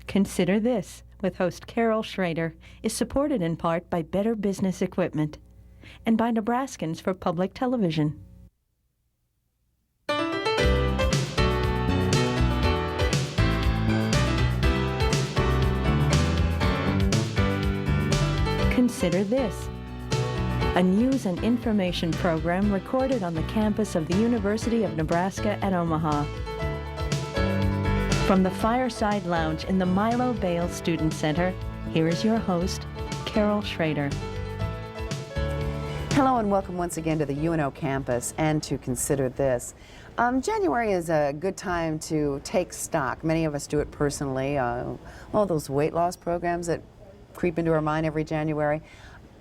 Consider This, with host Carol Schrader, is supported in part by Better Business Equipment and by Nebraskans for Public Television. Consider This, a news and information program recorded on the campus of the University of Nebraska at Omaha. From the Fireside Lounge in the Milo Bale Student Center, here is your host, Carol Schrader. Hello and welcome once again to the UNO campus and to Consider This. January is a good time to take stock. Many of us do it personally. All those weight loss programs that creep into our mind every January.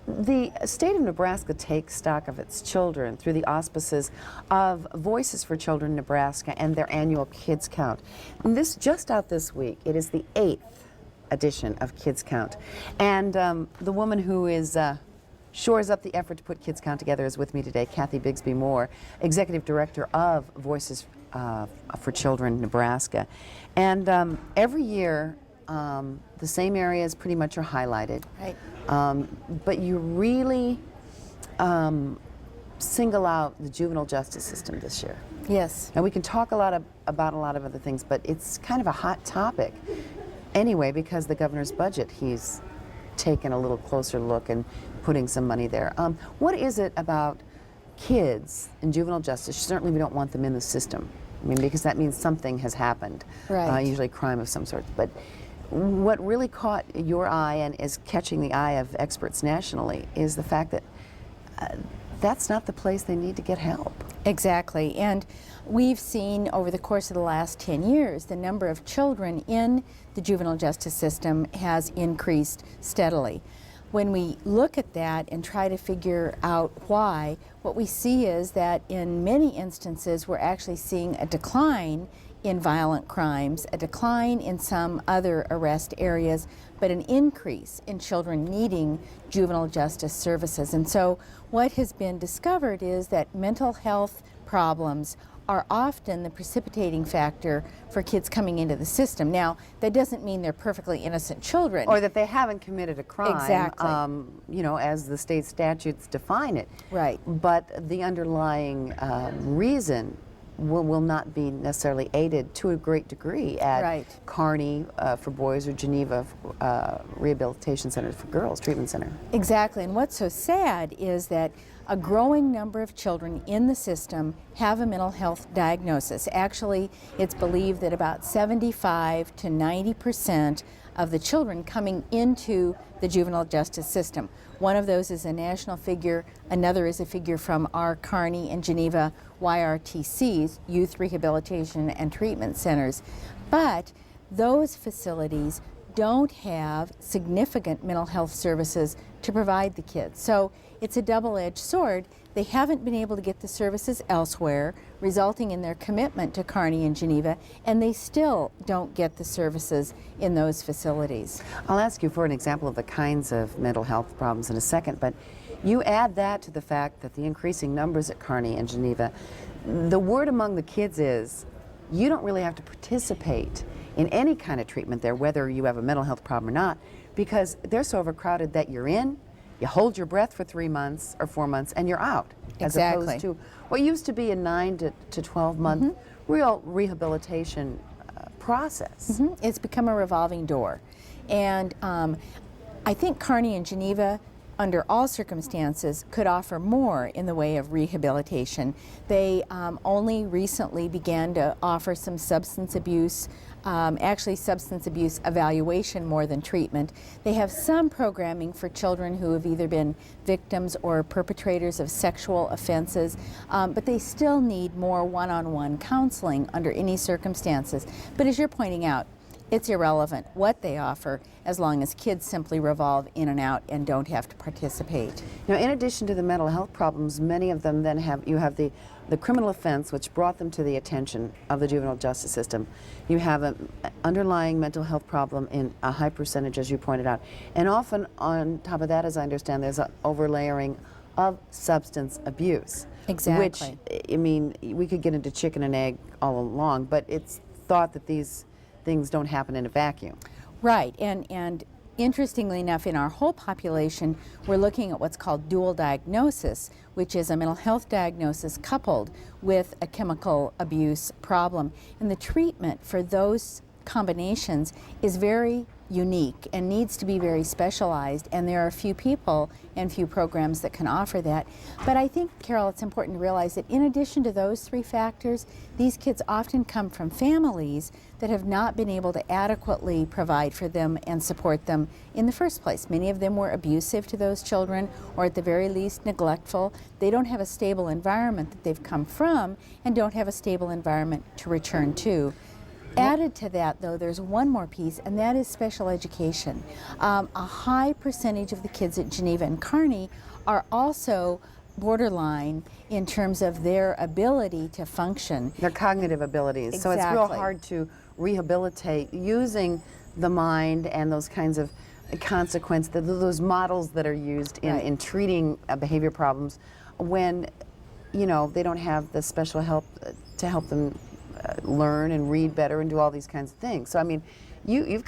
The state of Nebraska takes stock of its children through the auspices of Voices for Children Nebraska and their annual Kids Count. And this just out this week. It is the 8th edition of Kids Count. And the woman who is shores up the effort to put Kids Count together is with me today, Kathy Bigsby Moore, Executive Director of Voices for Children Nebraska. And every year, the same areas pretty much are highlighted. Right. But you really single out the juvenile justice system this year. Yes. And we can talk a lot about a lot of other things, but it's kind of a hot topic anyway because the governor's budget, he's taken a little closer look and putting some money there. What is it about kids in juvenile justice? Certainly we don't want them in the system. I mean, because that means something has happened, right. Usually crime of some sort. But what really caught your eye and is catching the eye of experts nationally is the fact that that's not the place they need to get help. Exactly. And we've seen over the course of the last 10 years, the number of children in the juvenile justice system has increased steadily. When we look at that and try to figure out why, what we see is that in many instances we're actually seeing a decline in violent crimes, a decline in some other arrest areas, but an increase in children needing juvenile justice services. And so what has been discovered is that mental health problems are often the precipitating factor for kids coming into the system. Now, that doesn't mean they're perfectly innocent children. Or that they haven't committed a crime, exactly. You know, as the state statutes define it. Right. But the underlying reason will not be necessarily aided to a great degree at right. Kearney for boys or Geneva Rehabilitation Center for girls, treatment center. Exactly, and what's so sad is that a growing number of children in the system have a mental health diagnosis. Actually, it's believed that about 75 to 90% of the children coming into the juvenile justice system. One of those is a national figure, another is a figure from our Kearney and Geneva YRTCs, Youth Rehabilitation and Treatment Centers. But those facilities don't have significant mental health services to provide the kids. So it's a double-edged sword. They haven't been able to get the services elsewhere, resulting in their commitment to Kearney and Geneva, and they still don't get the services in those facilities. I'll ask you for an example of the kinds of mental health problems in a second, but you add that to the fact that the increasing numbers at Kearney and Geneva, the word among the kids is you don't really have to participate in any kind of treatment there, whether you have a mental health problem or not, because they're so overcrowded that you're in, you hold your breath for 3 months or 4 months, and you're out. As exactly. opposed to what used to be a 9 to 12 month real rehabilitation process. It's become a revolving door. And I think Kearney and Geneva, under all circumstances, could offer more in the way of rehabilitation. They only recently began to offer some substance abuse, actually substance abuse evaluation more than treatment. They have some programming for children who have either been victims or perpetrators of sexual offenses, but they still need more one-on-one counseling under any circumstances. But as you're pointing out, it's irrelevant what they offer as long as kids simply revolve in and out and don't have to participate. Now, in addition to the mental health problems, many of them then have the criminal offense which brought them to the attention of the juvenile justice system. You have an underlying mental health problem in a high percentage, as you pointed out. And often on top of that, as I understand, there's an overlaying of substance abuse. Exactly. Which, I mean, we could get into chicken and egg all along, but it's thought that these things don't happen in a vacuum. Right, and interestingly enough, in our whole population, we're looking at what's called dual diagnosis, which is a mental health diagnosis coupled with a chemical abuse problem. And the treatment for those combinations is very unique and needs to be very specialized, and there are few people and few programs that can offer that. But I think, Carol, it's important to realize that in addition to those three factors, these kids often come from families that have not been able to adequately provide for them and support them in the first place. Many of them were abusive to those children, or at the very least neglectful. They don't have a stable environment that they've come from and don't have a stable environment to return to. Added to that, though, there's one more piece, and that is special education. A high percentage of the kids at Geneva and Kearney are also borderline in terms of their ability to function. Their cognitive abilities. So it's real Exactly. hard to rehabilitate using the mind and those kinds of consequences, those models that are used in, Right. in treating behavior problems when, you know, they don't have the special help to help them learn and read better and do all these kinds of things. So I mean,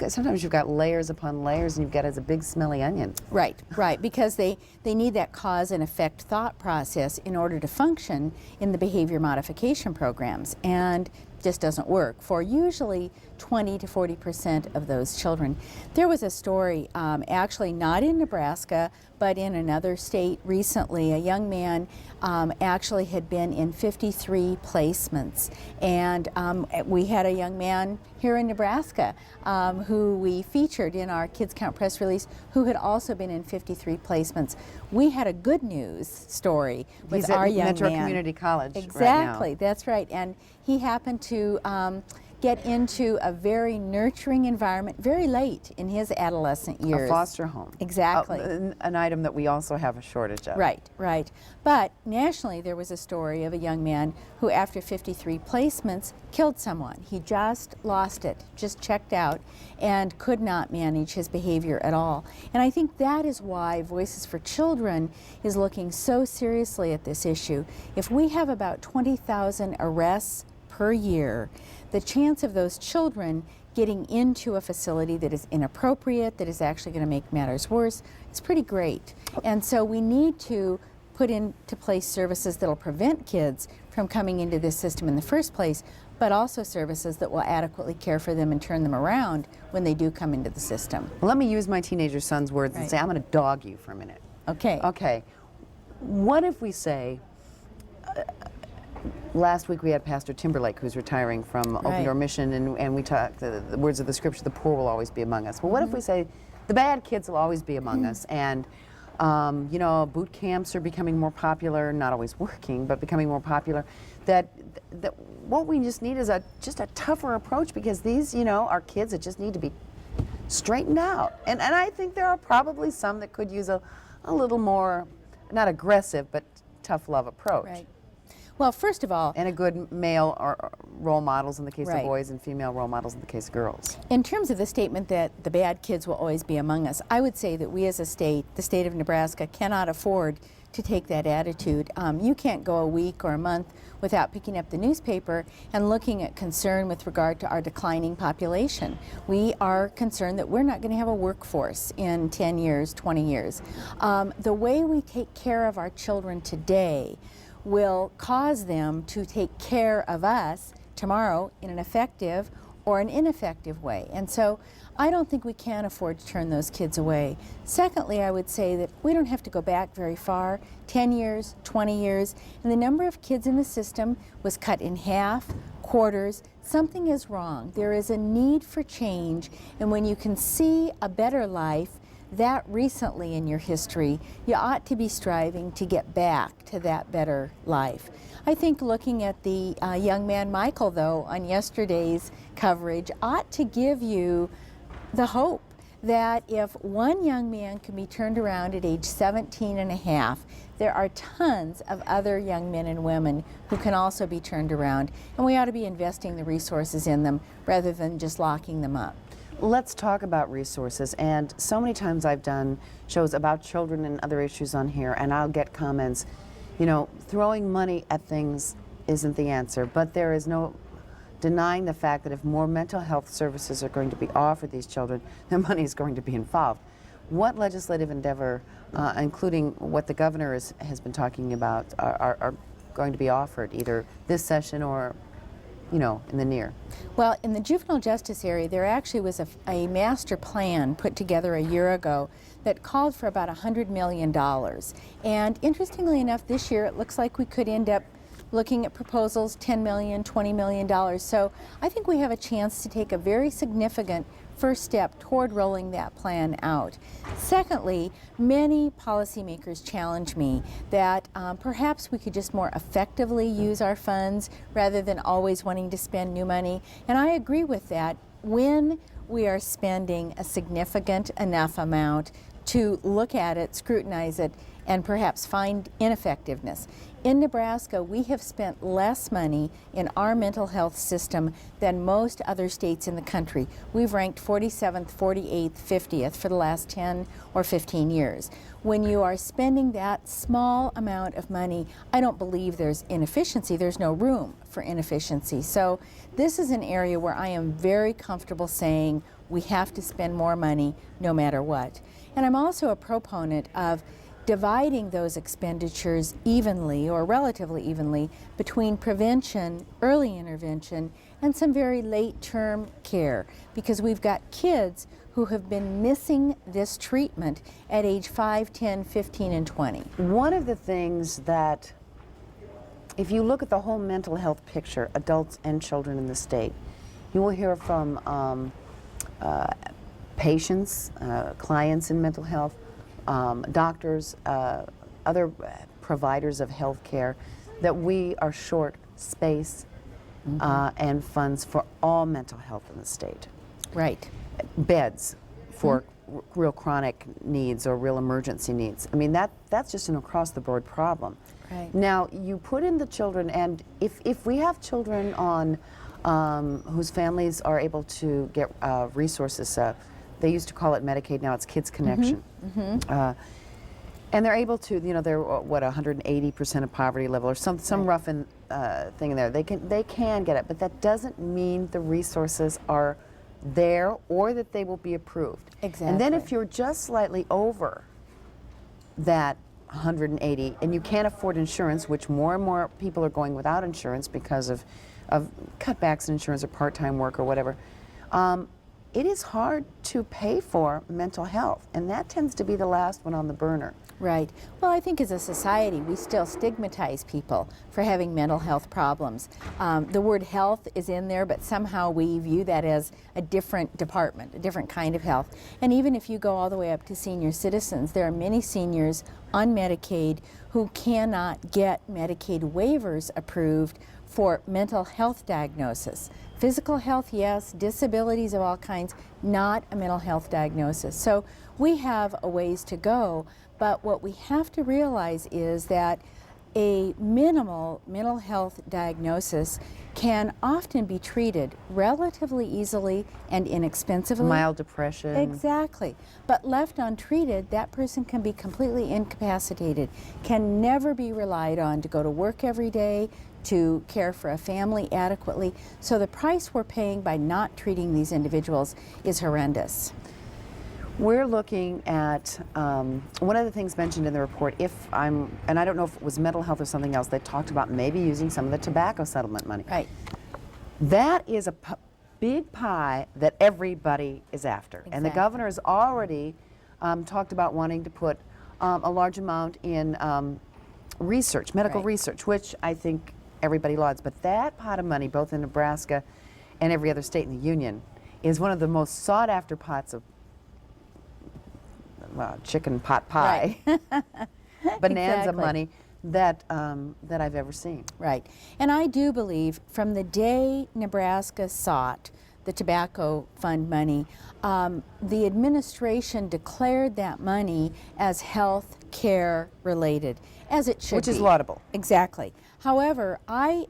sometimes you've got layers upon layers, and you've got it as a big smelly onion. Right, right, because they need that cause and effect thought process in order to function in the behavior modification programs, and just doesn't work for usually 20 to 40% of those children. There was a story, actually not in Nebraska, but in another state recently. A young man actually had been in 53 placements, and we had a young man here in Nebraska who we featured in our Kids Count press release, who had also been in 53 placements. We had a good news story with He's our at young Metro man. Community College Exactly, right that's right. And he happened to get into a very nurturing environment very late in his adolescent now. years. A foster home. Exactly. An item that we also have a shortage of. Right, right. But nationally, there was a story of a young man who, after 53 placements, killed someone. He just lost it, just checked out, and could not manage his behavior at all. And I think that is why Voices for Children is looking so seriously at this issue. If we have about 20,000 arrests per year, the chance of those children getting into a facility that is inappropriate, that is actually going to make matters worse, is pretty great. And so we need to put into place services that will prevent kids from coming into this system in the first place, but also services that will adequately care for them and turn them around when they do come into the system. Well, let me use my teenager son's words and Right. say, I'm going to dog you for a minute. Okay. Okay. What if we say, last week we had Pastor Timberlake, who's retiring from Open Right. Door Mission, and we talked the words of the scripture, the poor will always be among us. Well, what if we say the bad kids will always be among us, and you know, boot camps are becoming more popular, not always working, but becoming more popular, that what we just need is just a tougher approach, because these, you know, are kids that just need to be straightened out. And I think there are probably some that could use a little more, not aggressive, but tough love approach. Right. Well, first of all, And a good male or role models in the case Right. of boys, and female role models in the case of girls. in terms of the statement that the bad kids will always be among us, I would say that we as a state, the state of Nebraska, cannot afford to take that attitude. You can't go a week or a month without picking up the newspaper and looking at concern with regard to our declining population. We are concerned that we're not going to have a workforce in 10 years, 20 years. The way we take care of our children today will cause them to take care of us tomorrow in an effective or an ineffective way. And so I don't think we can afford to turn those kids away. Secondly, I would say that we don't have to go back very far, 10 years, 20 years, and the number of kids in the system was cut in half, quarters. Something is wrong. There is a need for change, and when you can see a better life that recently in your history, you ought to be striving to get back to that better life. I think looking at the young man Michael, though, on yesterday's coverage ought to give you the hope that if one young man can be turned around at age 17 and a half, there are tons of other young men and women who can also be turned around, and we ought to be investing the resources in them rather than just locking them up. Let's talk about resources. And so many times I've done shows about children and other issues on here, and I'll get comments, you know, throwing money at things isn't the answer, but there is no denying the fact that if more mental health services are going to be offered these children, then money is going to be involved. What legislative endeavor, including what the governor has been talking about, are going to be offered either this session or, you know, in the near? Well, in the juvenile justice area, there actually was a master plan put together a year ago that called for about $100 million. And interestingly enough, this year it looks like we could end up looking at proposals $10 million, $20 million. So I think we have a chance to take a very significant first step toward rolling that plan out. Secondly, many policymakers challenge me that perhaps we could just more effectively use our funds rather than always wanting to spend new money. And I agree with that when we are spending a significant enough amount to look at it, scrutinize it, and perhaps find ineffectiveness. In Nebraska, we have spent less money in our mental health system than most other states in the country. We've ranked 47th, 48th, 50th for the last 10 or 15 years. When you are spending that small amount of money, I don't believe there's inefficiency. There's no room for inefficiency. So this is an area where I am very comfortable saying we have to spend more money no matter what. And I'm also a proponent of dividing those expenditures evenly or relatively evenly between prevention, early intervention, and some very late-term care, because we've got kids who have been missing this treatment at age 5, 10, 15, and 20. One of the things that, if you look at the whole mental health picture, adults and children in the state, you will hear from patients, clients in mental health, doctors, other providers of health care, that we are short space and funds for all mental health in the state. Right. Beds for real chronic needs or real emergency needs. I mean, that's just an across-the-board problem. Right. Now, you put in the children, and if we have children on whose families are able to get resources, they used to call it Medicaid, now it's Kids Connection. And they're able to, you know, they're what, 180% of poverty level or some rough thing in there. They can get it, but that doesn't mean the resources are there or that they will be approved. Exactly. And then if you're just slightly over that 180 and you can't afford insurance, which more and more people are going without insurance because of cutbacks in insurance or part-time work or whatever, it is hard to pay for mental health, and that tends to be the last one on the burner. Right. Well, I think as a society, we still stigmatize people for having mental health problems. The word health is in there, but somehow we view that as a different department, a different kind of health. And even if you go all the way up to senior citizens, there are many seniors on Medicaid who cannot get Medicaid waivers approved for mental health diagnosis. Physical health, yes. Disabilities of all kinds, not a mental health diagnosis. So we have a ways to go, but what we have to realize is that a minimal mental health diagnosis can often be treated relatively easily and inexpensively. Mild depression. Exactly. But left untreated, that person can be completely incapacitated, can never be relied on to go to work every day, to care for a family adequately. So the price we're paying by not treating these individuals is horrendous. We're looking at one of the things mentioned in the report, and I don't know if it was mental health or something else, they talked about maybe using some of the tobacco settlement money. Right. That is a big pie that everybody is after. Exactly. And the governor has already talked about wanting to put a large amount in research, medical research, which I think everybody lauds. But that pot of money, both in Nebraska and every other state in the union, is one of the most sought after pots of chicken pot pie, bonanza money that I've ever seen. Right. And I do believe from the day Nebraska sought the tobacco fund money, the administration declared that money as health care related, as it should be. Which is laudable. Exactly. However, I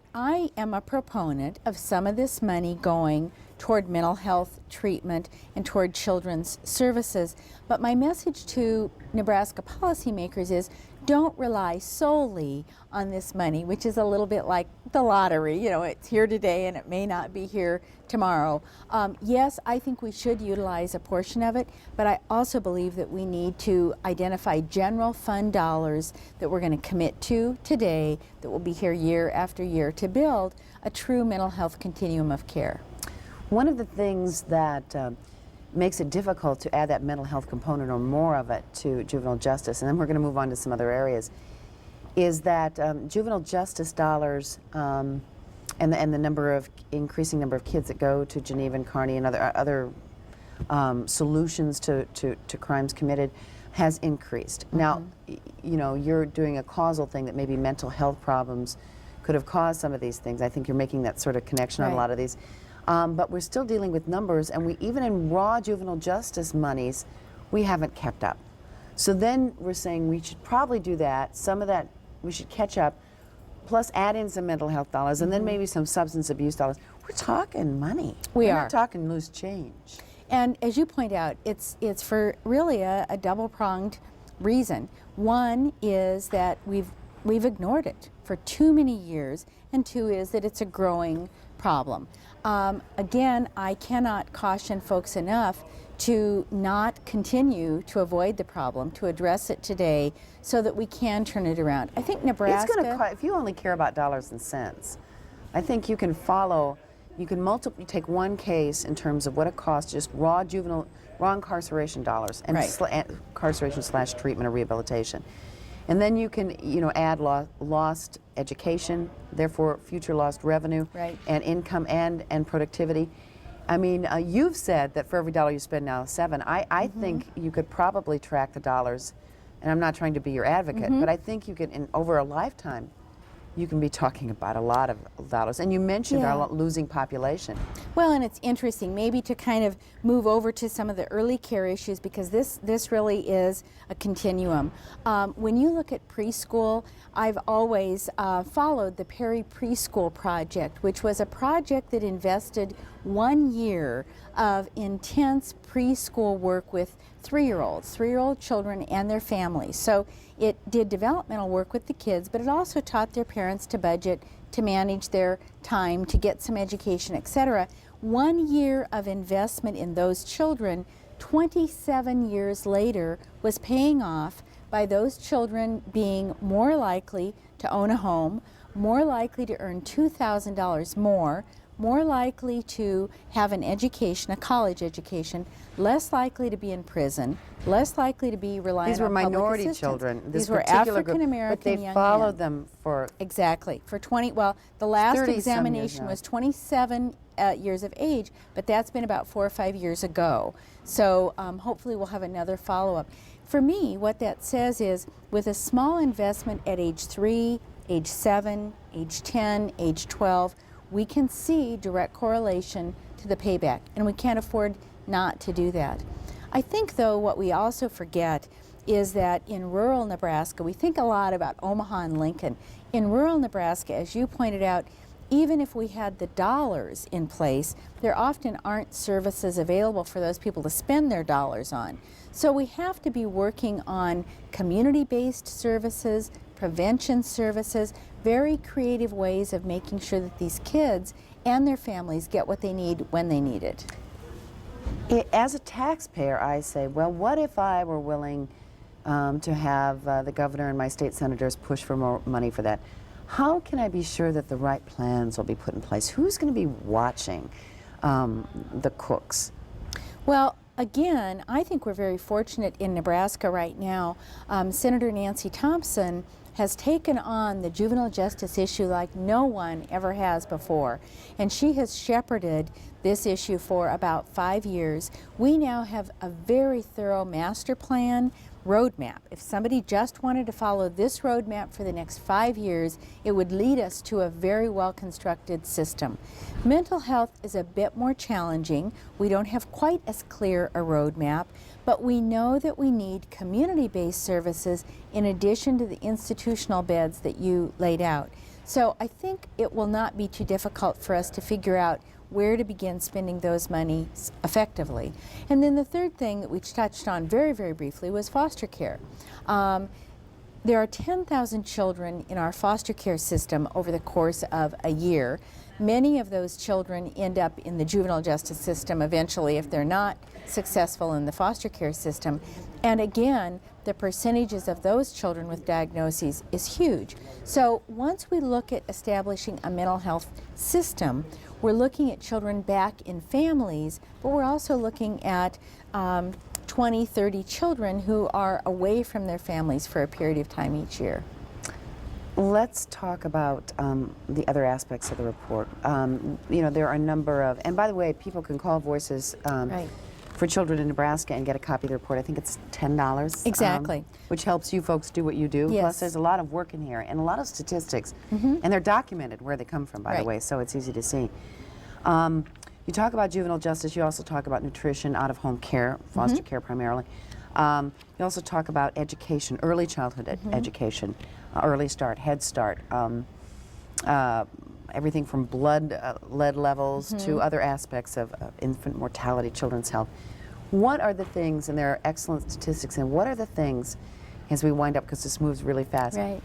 am a proponent of some of this money going toward mental health treatment and toward children's services. But my message to Nebraska policymakers is don't rely solely on this money, which is a little bit like the lottery. You know, it's here today and it may not be here tomorrow. Yes, I think we should utilize a portion of it, but I also believe that we need to identify general fund dollars that we're going to commit to today that will be here year after year to build a true mental health continuum of care. One of the things that makes it difficult to add that mental health component or more of it to juvenile justice, and then we're going to move on to some other areas, is that juvenile justice dollars and the increasing number of kids that go to Geneva and Kearney and other solutions to crimes committed has increased. Now, you know, you're doing a causal thing that maybe mental health problems could have caused some of these things. I think you're making that sort of connection on a lot of these. But we're still dealing with numbers, and even in raw juvenile justice monies, we haven't kept up. So then we're saying we should probably do that. Some of that we should catch up, plus add in some mental health dollars, and then maybe some substance abuse dollars. We're talking money. We're not talking loose change. And as you point out, it's for really a double-pronged reason. One is that we've ignored it for too many years, and two is that it's a growing problem. Again, I cannot caution folks enough to not continue to avoid the problem, to address it today so that we can turn it around. I think Nebraska... It's going to, if you only care about dollars and cents, I think you can take one case in terms of what it costs, just raw incarceration dollars, and incarceration/treatment or rehabilitation. And then you can, add lost education, therefore future lost revenue, and income and productivity. I mean, you've said that for every dollar you spend now, 7. I think you could probably track the dollars, and I'm not trying to be your advocate, but I think you could, over a lifetime, you can be talking about a lot of dollars. And you mentioned our losing population. Well, and it's interesting, maybe to kind of move over to some of the early care issues, because this really is a continuum. When you look at preschool, I've always followed the Perry Preschool Project, which was a project that invested 1 year of intense preschool work with 3-year-old children and their families. So it did developmental work with the kids, but it also taught their parents to budget, to manage their time, to get some education, etc. 1 year of investment in those children, 27 years later, was paying off by those children being more likely to own a home, more likely to earn $2,000 more likely to have an education, a college education, less likely to be in prison, less likely to be reliant on public assistance. These were minority children. These were African American young men. But they followed them for... Exactly. For 20, well, the last examination was 27 years of age, but that's been about 4 or 5 years ago. So hopefully we'll have another follow-up. For me, what that says is, with a small investment at age 3, age 7, age 10, age 12, we can see direct correlation to the payback, and we can't afford not to do that. I think, though, what we also forget is that in rural Nebraska, we think a lot about Omaha and Lincoln. In rural Nebraska, as you pointed out, even if we had the dollars in place, there often aren't services available for those people to spend their dollars on. So we have to be working on community-based services, prevention services, very creative ways of making sure that these kids and their families get what they need when they need it. As a taxpayer, I say, well, what if I were willing to have the governor and my state senators push for more money for that? How can I be sure that the right plans will be put in place? Who's going to be watching the cooks? Well, again, I think we're very fortunate in Nebraska right now. Senator Nancy Thompson has taken on the juvenile justice issue like no one ever has before. And she has shepherded this issue for about 5 years. We now have a very thorough master plan roadmap. If somebody just wanted to follow this roadmap for the next 5 years, it would lead us to a very well-constructed system. Mental health is a bit more challenging. We don't have quite as clear a roadmap, but we know that we need community-based services in addition to the institutional beds that you laid out. So I think it will not be too difficult for us to figure out where to begin spending those monies effectively. And then the third thing that we touched on very, very briefly was foster care. There are 10,000 children in our foster care system over the course of a year. Many of those children end up in the juvenile justice system eventually if they're not successful in the foster care system. And again, the percentages of those children with diagnoses is huge. So once we look at establishing a mental health system, we're looking at children back in families, but we're also looking at 20, 30 children who are away from their families for a period of time each year. Let's talk about the other aspects of the report. You know, there are a number of, and by the way, people can call Voices Right. for Children in Nebraska and get a copy of the report. I think it's $10. Exactly. Which helps you folks do what you do. Yes. Plus, there's a lot of work in here and a lot of statistics. And they're documented where they come from, by the Right. way, so it's easy to see. You talk about juvenile justice. You also talk about nutrition, out-of-home care, foster care primarily. You also talk about education, early childhood education, early start, Head Start, everything from lead levels to other aspects of infant mortality, children's health. What are the things, and there are excellent statistics, and what are the things, as we wind up, because this moves really fast, Right.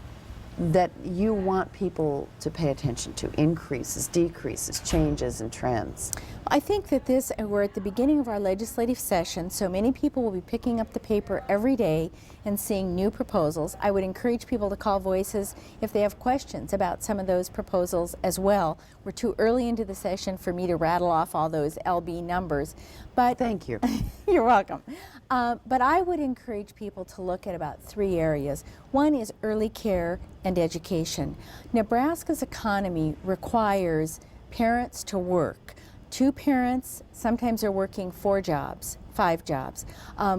that you want people to pay attention to? Increases, decreases, changes, and trends. I think that we're at the beginning of our legislative session, so many people will be picking up the paper every day and seeing new proposals. I would encourage people to call Voices if they have questions about some of those proposals as well. We're too early into the session for me to rattle off all those LB numbers, but Thank you. you're welcome. But I would encourage people to look at about 3 areas. One is early care and education. Nebraska's economy requires parents to work. 2 parents sometimes are working 4 jobs, 5 jobs.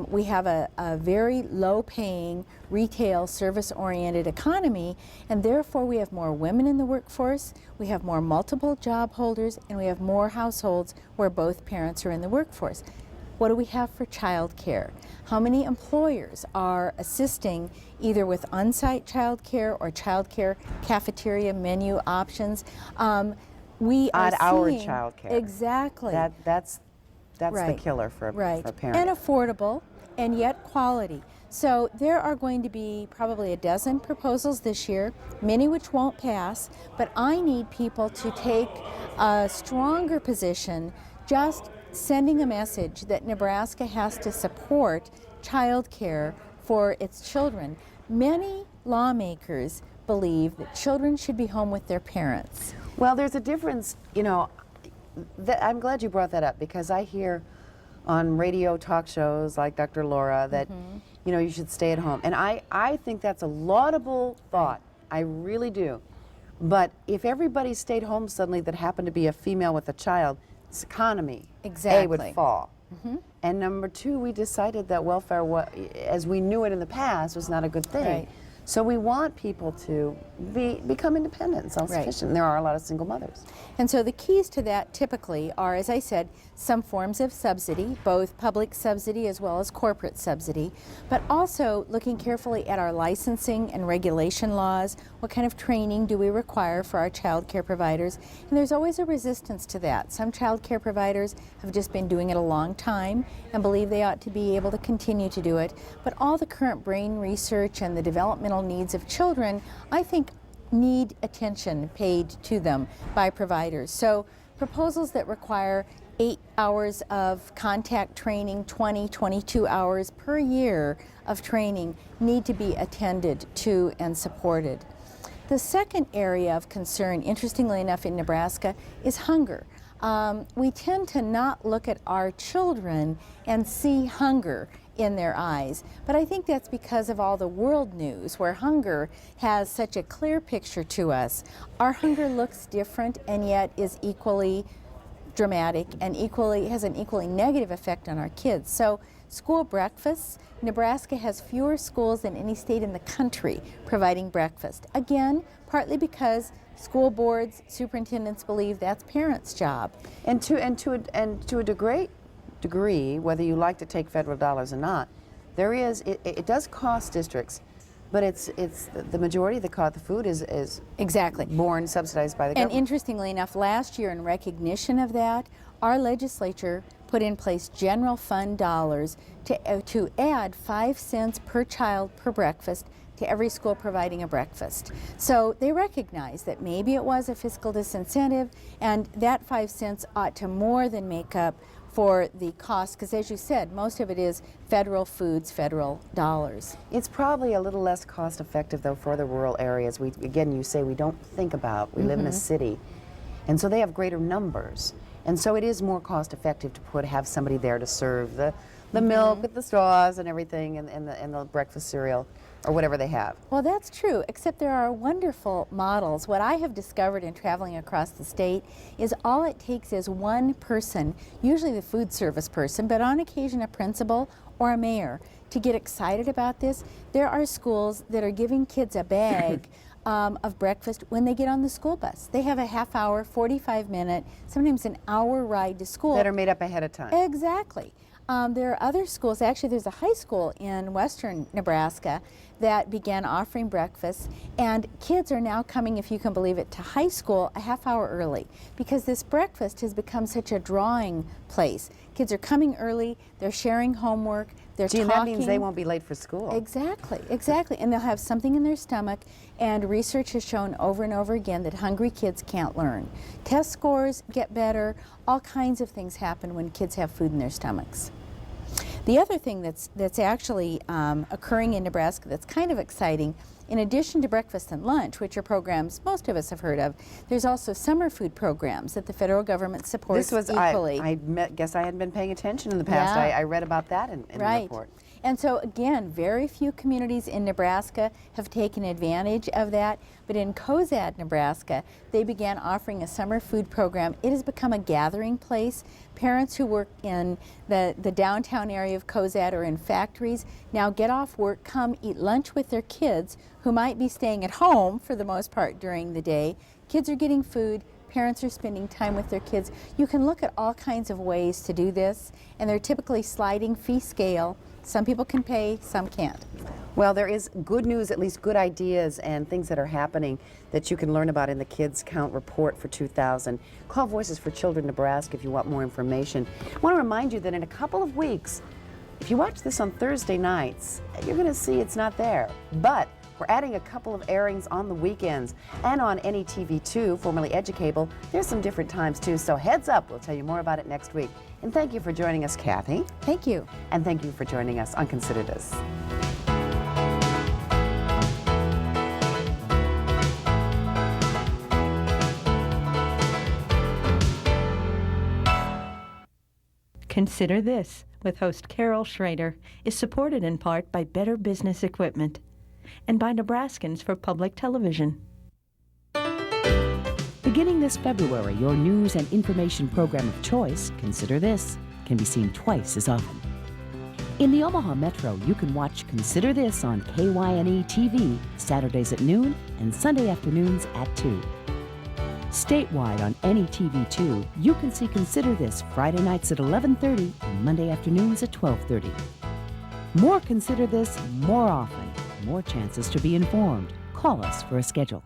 We have a very low-paying, retail, service-oriented economy, and therefore we have more women in the workforce, we have more multiple job holders, and we have more households where both parents are in the workforce. What do we have for child care? How many employers are assisting either with on-site child care or child care cafeteria menu options? We are Odd-hour seeing, childcare. Exactly. That's Right. the killer for Right. a parent. And affordable, and yet quality. So there are going to be probably a dozen proposals this year, many which won't pass, but I need people to take a stronger position, just sending a message that Nebraska has to support child care for its children. Many lawmakers believe that children should be home with their parents. Well, there's a difference, you know, I'm glad you brought that up, because I hear on radio talk shows like Dr. Laura that, you know, you should stay at home. And I think that's a laudable thought. I really do. But if everybody stayed home suddenly that happened to be a female with a child, this economy, A, would Exactly. fall. And number 2, we decided that welfare, as we knew it in the past, was not a good thing. Right. So we want people to become independent and self-sufficient. There are a lot of single mothers. And so the keys to that typically are, as I said, some forms of subsidy, both public subsidy as well as corporate subsidy, but also looking carefully at our licensing and regulation laws. What kind of training do we require for our child care providers? And there's always a resistance to that. Some child care providers have just been doing it a long time and believe they ought to be able to continue to do it. But all the current brain research and the developmental needs of children, I think, need attention paid to them by providers. So proposals that require 8 hours of contact training, 22 hours per year of training need to be attended to and supported. The second area of concern, interestingly enough in Nebraska, is hunger. We tend to not look at our children and see hunger in their eyes. But I think that's because of all the world news where hunger has such a clear picture to us. Our hunger looks different and yet is equally dramatic and has an equally negative effect on our kids. So school breakfasts, Nebraska has fewer schools than any state in the country providing breakfast. Again, partly because school boards, superintendents believe that's parents' job. And to a degree, whether you like to take federal dollars or not, it does cost districts But it's the majority of the food is Exactly. born subsidized by the And government. interestingly enough, last year in recognition of that, our legislature put in place general fund dollars to add 5 cents per child per breakfast to every school providing a breakfast. So they recognize that maybe it was a fiscal disincentive, and that 5 cents ought to more than make up for the cost, because as you said, most of it is federal foods, federal dollars. It's probably a little less cost effective though for the rural areas. Again, you say we don't think about, we live in a city, and so they have greater numbers. And so it is more cost effective to have somebody there to serve the milk with the straws and everything, and the breakfast cereal or whatever they have. Well, that's true, except there are wonderful models. What I have discovered in traveling across the state is all it takes is one person, usually the food service person, but on occasion a principal or a mayor, to get excited about this. There are schools that are giving kids a bag of breakfast when they get on the school bus. They have a half-hour, 45-minute, sometimes an hour ride to school. That are made up ahead of time. Exactly. There are other schools, actually there's a high school in western Nebraska that began offering breakfast, and kids are now coming, if you can believe it, to high school a half hour early because this breakfast has become such a drawing place. Kids are coming early, they're sharing homework, they're Gee, talking. that means they won't be late for school. Exactly, exactly. And they'll have something in their stomach, and research has shown over and over again that hungry kids can't learn. Test scores get better, all kinds of things happen when kids have food in their stomachs. The other thing that's actually occurring in Nebraska that's kind of exciting, in addition to breakfast and lunch, which are programs most of us have heard of, there's also summer food programs that the federal government supports equally. I guess I hadn't been paying attention in the past. Yeah. I read about that in the report. And so again, very few communities in Nebraska have taken advantage of that, but in Cozad, Nebraska, they began offering a summer food program. It has become a gathering place. Parents who work in the downtown area of Cozad or in factories now get off work, come eat lunch with their kids who might be staying at home for the most part during the day. Kids are getting food. Parents are spending time with their kids. You can look at all kinds of ways to do this, and they're typically sliding fee scale. Some people can pay, some can't. Well, there is good news, at least good ideas and things that are happening that you can learn about in the Kids Count report for 2000. Call Voices for Children Nebraska if you want more information. I want to remind you that in a couple of weeks, if you watch this on Thursday nights, you're going to see it's not there. But we're adding a couple of airings on the weekends and on NETV2, formerly Educable. There's some different times too, so heads up, we'll tell you more about it next week. And thank you for joining us, Kathy. Thank you. And thank you for joining us on Consider This. Consider This, with host Carol Schrader, is supported in part by Better Business Equipment and by Nebraskans for Public Television. Beginning this February, your news and information program of choice, Consider This, can be seen twice as often. In the Omaha Metro, you can watch Consider This on KYNE-TV Saturdays at noon and Sunday afternoons at 2. Statewide on NETV2, you can see Consider This Friday nights at 11:30 and Monday afternoons at 12:30. More Consider This more often, more chances to be informed. Call us for a schedule.